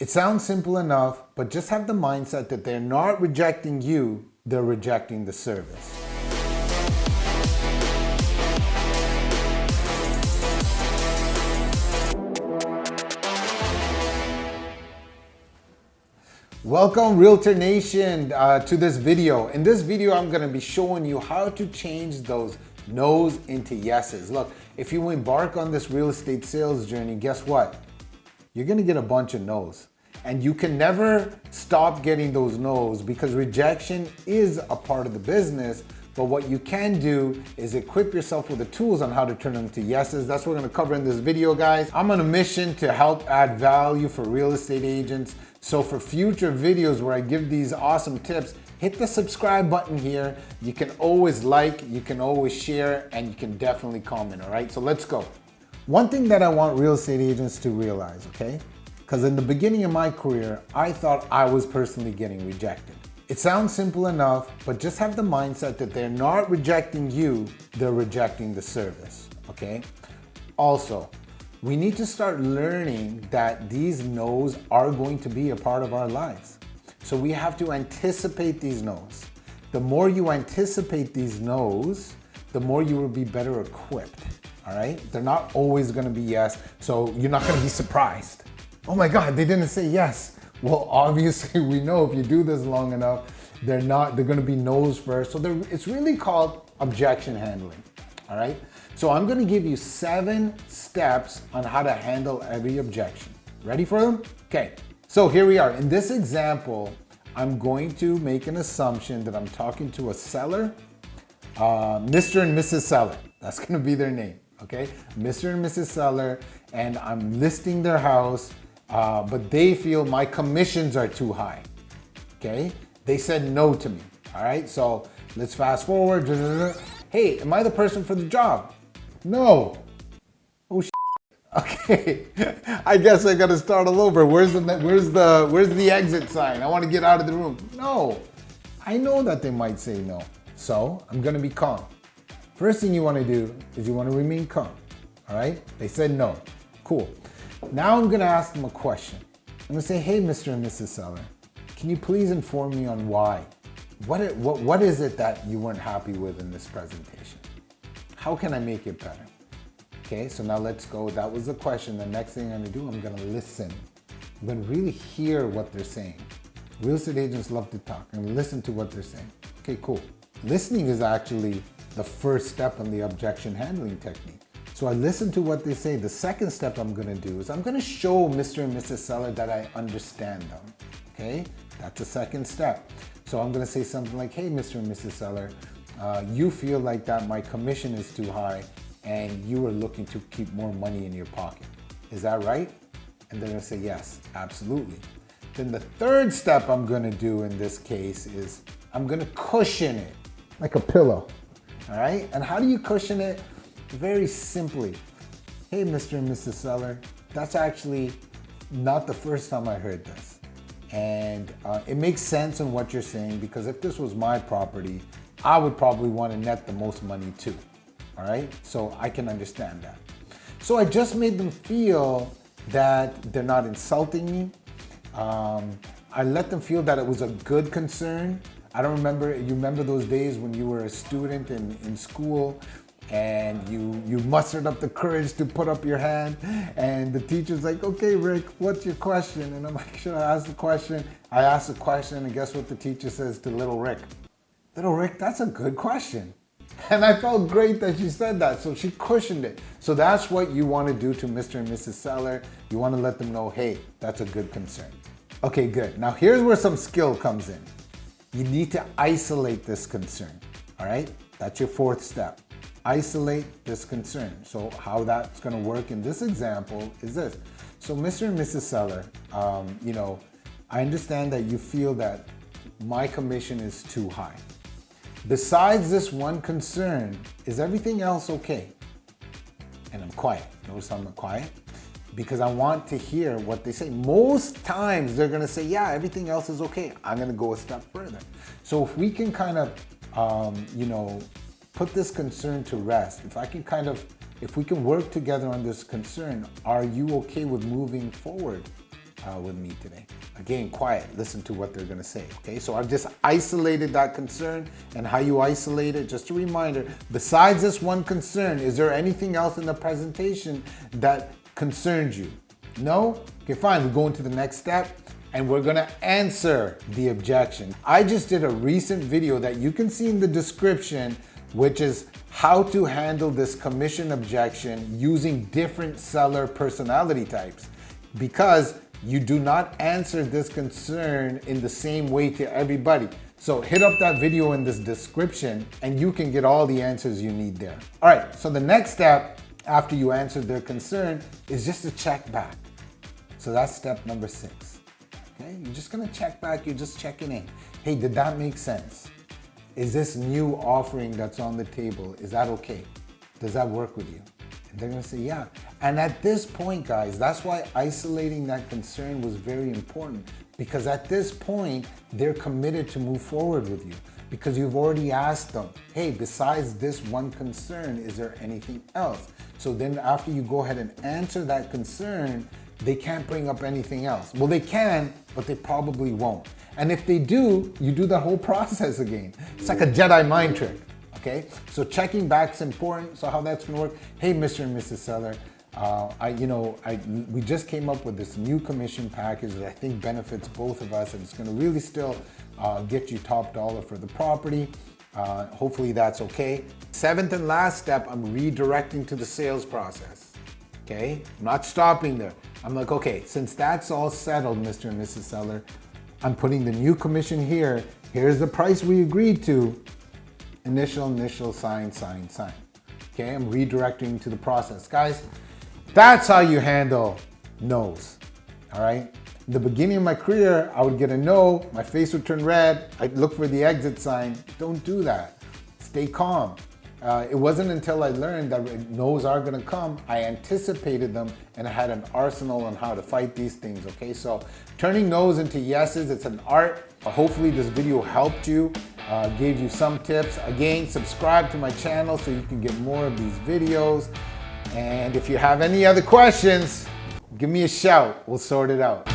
It sounds simple enough, but just have the mindset that they're not rejecting you, they're rejecting the service. Welcome Realtor Nation to this video. In this video, I'm gonna be showing you how to change those no's into yeses. Look, if you embark on this real estate sales journey, guess what? You're gonna get a bunch of no's. And you can never stop getting those no's because rejection is a part of the business. But what you can do is equip yourself with the tools on how to turn them into yeses. That's what we're gonna cover in this video, guys. I'm on a mission to help add value for real estate agents. So for future videos where I give these awesome tips, hit the subscribe button here. You can always like, you can always share, and you can definitely comment, all right? So let's go. One thing that I want real estate agents to realize, okay? Because in the beginning of my career, I thought I was personally getting rejected. It sounds simple enough, but just have the mindset that they're not rejecting you, they're rejecting the service, okay? Also, we need to start learning that these no's are going to be a part of our lives. So we have to anticipate these no's. The more you anticipate these no's, the more you will be better equipped, all right? They're not always gonna be yes, so you're not gonna be surprised. Oh my God, they didn't say yes. Well, obviously we know if you do this long enough, they're gonna be no's first. So it's really called objection handling, all right? So I'm gonna give you 7 steps on how to handle every objection. Ready for them? Okay, so here we are. In this example, I'm going to make an assumption that I'm talking to a seller, Mr. and Mrs. Seller. That's gonna be their name, okay? Mr. and Mrs. Seller, and I'm listing their house, but they feel my commissions are too high, okay? They said no to me, all right? So let's fast forward. Hey, am I the person for the job? No. Oh, okay. I guess I gotta start all over. Where's the exit sign? I wanna get out of the room. No, I know that they might say no. So I'm gonna be calm. First thing you wanna do is you wanna remain calm, all right? They said no, cool. Now I'm gonna ask them a question. I'm gonna say, hey, Mr. and Mrs. Seller, can you please inform me on why? What is it that you weren't happy with in this presentation? How can I make it better? Okay, so now let's go. That was the question. The next thing I'm gonna do, I'm gonna listen. I'm gonna really hear what they're saying. Real estate agents love to talk and listen to what they're saying. Okay, cool. Listening is actually the first step in the objection handling technique. So I listen to what they say. The second step I'm gonna do is I'm gonna show Mr. and Mrs. Seller that I understand them, okay? That's the second step. So I'm gonna say something like, hey, Mr. and Mrs. Seller, you feel like that my commission is too high and you are looking to keep more money in your pocket. Is that right? And they're gonna say, yes, absolutely. Then the third step I'm gonna do in this case is I'm gonna cushion it like a pillow, all right? And how do you cushion it? Very simply, hey, Mr. and Mrs. Seller, that's actually not the first time I heard this. And it makes sense in what you're saying because if this was my property, I would probably want to net the most money too, all right? So I can understand that. So I just made them feel that they're not insulting me. I let them feel that it was a good concern. I don't remember, you remember those days when you were a student in school and you mustered up the courage to put up your hand and the teacher's like, okay, Rick, what's your question? And I'm like, should I ask the question? I asked the question and guess what the teacher says to little Rick? Little Rick, that's a good question. And I felt great that she said that, so she cushioned it. So that's what you want to do to Mr. and Mrs. Seller. You want to let them know, hey, that's a good concern. Okay, good. Now here's where some skill comes in. You need to isolate this concern, all right? That's your fourth step. Isolate this concern. So how that's gonna work in this example is this. So Mr. and Mrs. Seller, I understand that you feel that my commission is too high. Besides this one concern, is everything else okay? And I'm quiet. Notice I'm quiet because I want to hear what they say. Most times they're gonna say, yeah, everything else is okay. I'm gonna go a step further. So if we can kind of, put this concern to rest, if we can work together on this concern, are you okay with moving forward with me today. Again, quiet, listen to what they're gonna say, okay? So I've just isolated that concern, and how you isolate it, just a reminder, besides this one concern, is there anything else in the presentation that concerns you? No? Okay, fine, we go into the next step, and we're gonna answer the objection. I just did a recent video that you can see in the description, which is how to handle this commission objection using different seller personality types, because you do not answer this concern in the same way to everybody. So hit up that video in this description and you can get all the answers you need there. All right, so the next step after you answer their concern is just to check back. So that's step number 6. Okay, you're just gonna check back, you're just checking in. Hey, did that make sense? Is this new offering that's on the table, is that okay? Does that work with you? And they're gonna say, yeah. And at this point, guys, that's why isolating that concern was very important, because at this point, they're committed to move forward with you because you've already asked them, hey, besides this one concern, is there anything else? So then after you go ahead and answer that concern, they can't bring up anything else. Well, they can, but they probably won't. And if they do, you do the whole process again. It's like a Jedi mind trick. Okay, so checking back is important. So how that's gonna work? Hey, Mr. and Mrs. Seller, we just came up with this new commission package that I think benefits both of us, and it's gonna really still get you top dollar for the property. Hopefully that's okay. 7th and last step, I'm redirecting to the sales process. Okay, I'm not stopping there. I'm like, okay, since that's all settled, Mr. and Mrs. Seller, I'm putting the new commission here. Here's the price we agreed to. Initial, sign. Okay, I'm redirecting to the process. Guys, that's how you handle no's, all right? In the beginning of my career, I would get a no, my face would turn red, I'd look for the exit sign. Don't do that. Stay calm. It wasn't until I learned that no's are gonna come, I anticipated them, and I had an arsenal on how to fight these things, okay? So turning no's into yeses, it's an art. Hopefully this video helped you, gave you some tips. Again, subscribe to my channel so you can get more of these videos. And if you have any other questions, give me a shout, we'll sort it out.